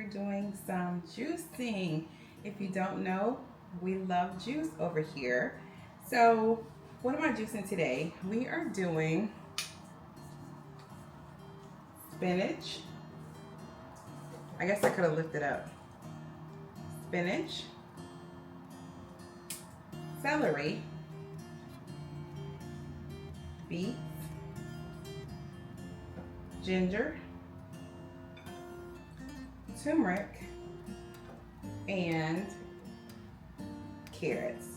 here doing some juicing. If you don't know, we love juice over here. So what am I juicing today? We are doing spinach. I guess I could have lifted up. Spinach, celery, beets, ginger, turmeric, and carrots.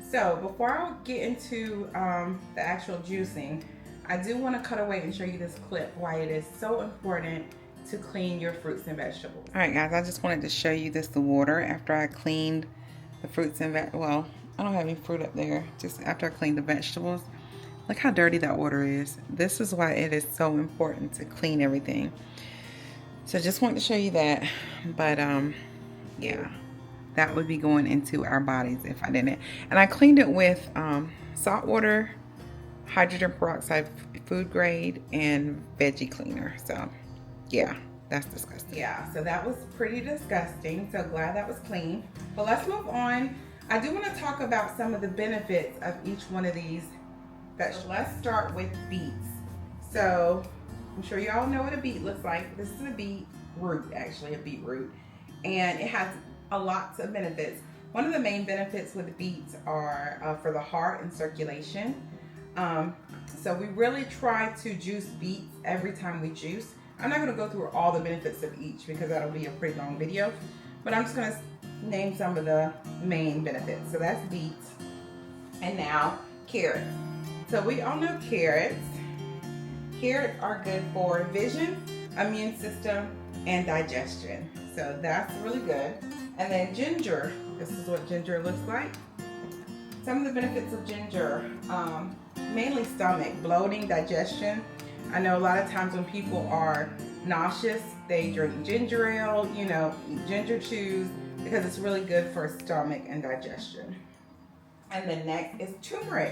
So before I get into the actual juicing, I do want to cut away and show you this clip why it is so important to clean your fruits and vegetables. All right, guys, I just wanted to show you the water after I cleaned the fruits and well, I don't have any fruit up there. Just after I cleaned the vegetables. Look how dirty that water is. This is why it is so important to clean everything. So just wanted to show you that. But yeah, that would be going into our bodies if I didn't. And I cleaned it with salt water, hydrogen peroxide, food grade, and veggie cleaner. So yeah, that's disgusting. Yeah, so that was pretty disgusting. So glad that was clean. But let's move on. I do want to talk about some of the benefits of each one of these vegetables. So let's start with beets. So I'm sure you all know what a beet looks like. This is a beet root, actually, a beetroot. And it has lots of benefits. One of the main benefits with beets are for the heart and circulation. So we really try to juice beets every time we juice. I'm not going to go through all the benefits of each because that'll be a pretty long video, but I'm just going to name some of the main benefits. So that's beets. And now carrots. So we all know carrots. Carrots are good for vision, immune system, and digestion. So that's really good. And then ginger. This is what ginger looks like. Some of the benefits of ginger, mainly stomach, bloating, digestion. I know a lot of times when people are nauseous, they drink ginger ale, you know, eat ginger chews because it's really good for stomach and digestion. And then next is turmeric.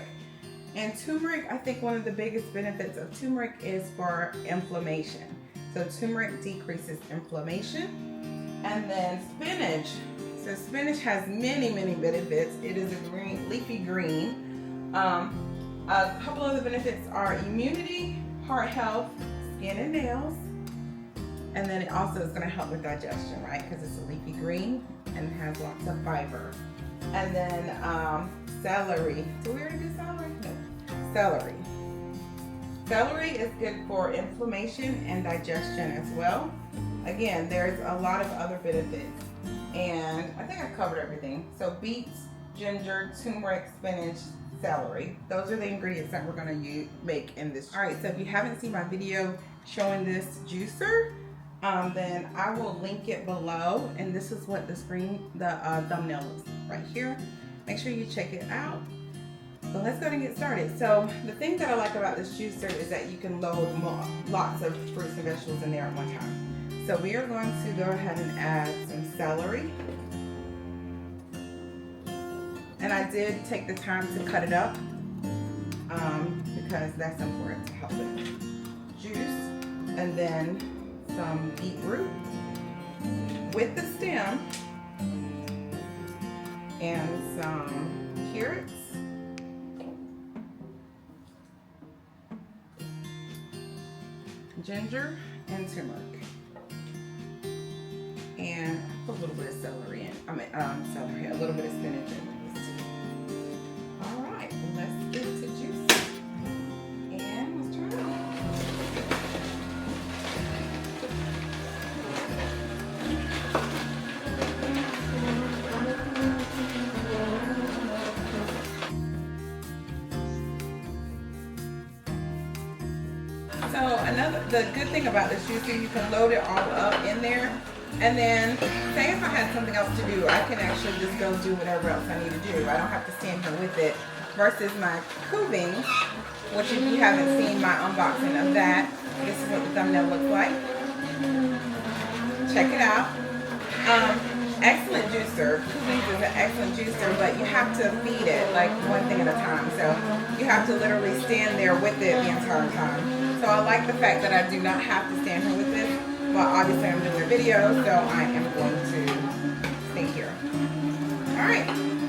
And turmeric, I think one of the biggest benefits of turmeric is for inflammation. So turmeric decreases inflammation. And then spinach. So spinach has many, many benefits. It is a green, leafy green. A couple other benefits are immunity, heart health, skin and nails. And then it also is going to help with digestion, right? Because it's a leafy green and has lots of fiber. And then celery. Do we already do celery? No. Celery. Celery is good for inflammation and digestion as well. Again, there's a lot of other benefits. And I think I covered everything. So beets, ginger, turmeric, spinach, celery. Those are the ingredients that we're going to make in this. All right, so if you haven't seen my video showing this juicer, then I will link it below. And this is what the thumbnail looks like right here. Make sure you check it out. But let's go ahead and get started. So the thing that I like about this juicer is that you can load lots of fruits and vegetables in there at one time. So we are going to go ahead and add some celery. And I did take the time to cut it up because that's important to help with juice. And then some beetroot with the stem and some carrots. Ginger and turmeric. And put a little bit of celery in. A little bit of spinach in this too. All right, let's get to juice. And let's try it. So the good thing about this juicer, you can load it all up in there. And then, say if I had something else to do, I can actually just go do whatever else I need to do. I don't have to stand here with it. Versus my cubing, which if you haven't seen my unboxing of that, this is what the thumbnail looks like. Check it out. Excellent juicer. Cubing is an excellent juicer, but you have to feed it like one thing at a time. So you have to literally stand there with it the entire time. So I like the fact that I do not have to stand here with it. but obviously I'm doing a video, so I am going to stay here. All right,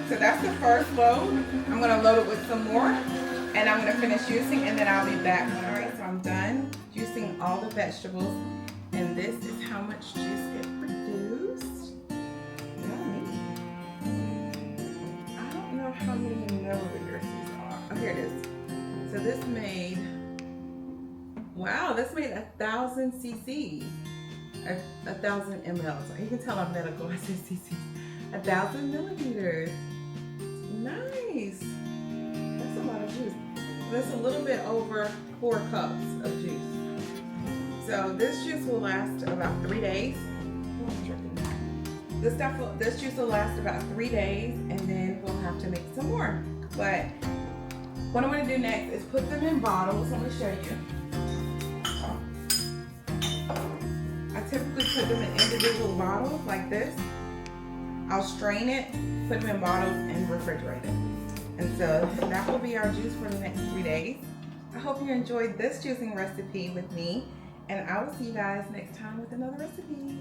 so that's the first load. I'm gonna load it with some more, and I'm gonna finish juicing, and then I'll be back. All right, so I'm done juicing all the vegetables, and this is how much juice it produced. Yummy. I don't know how many milliliters these are. Oh, here it is. So this made, wow, this made 1,000 cc's, 1,000 mLs. You can tell I'm medical, I say cc's. 1,000 milliliters. Nice. That's a lot of juice. That's a little bit over 4 cups of juice. So this juice will last about 3 days. This juice will last about 3 days, and then we'll have to make some more. But what I'm going to do next is put them in bottles. Let me show you. I typically put them in individual bottles like this. I'll strain it, put them in bottles, and refrigerate it. And so that will be our juice for the next 3 days. I hope you enjoyed this juicing recipe with me, and I will see you guys next time with another recipe.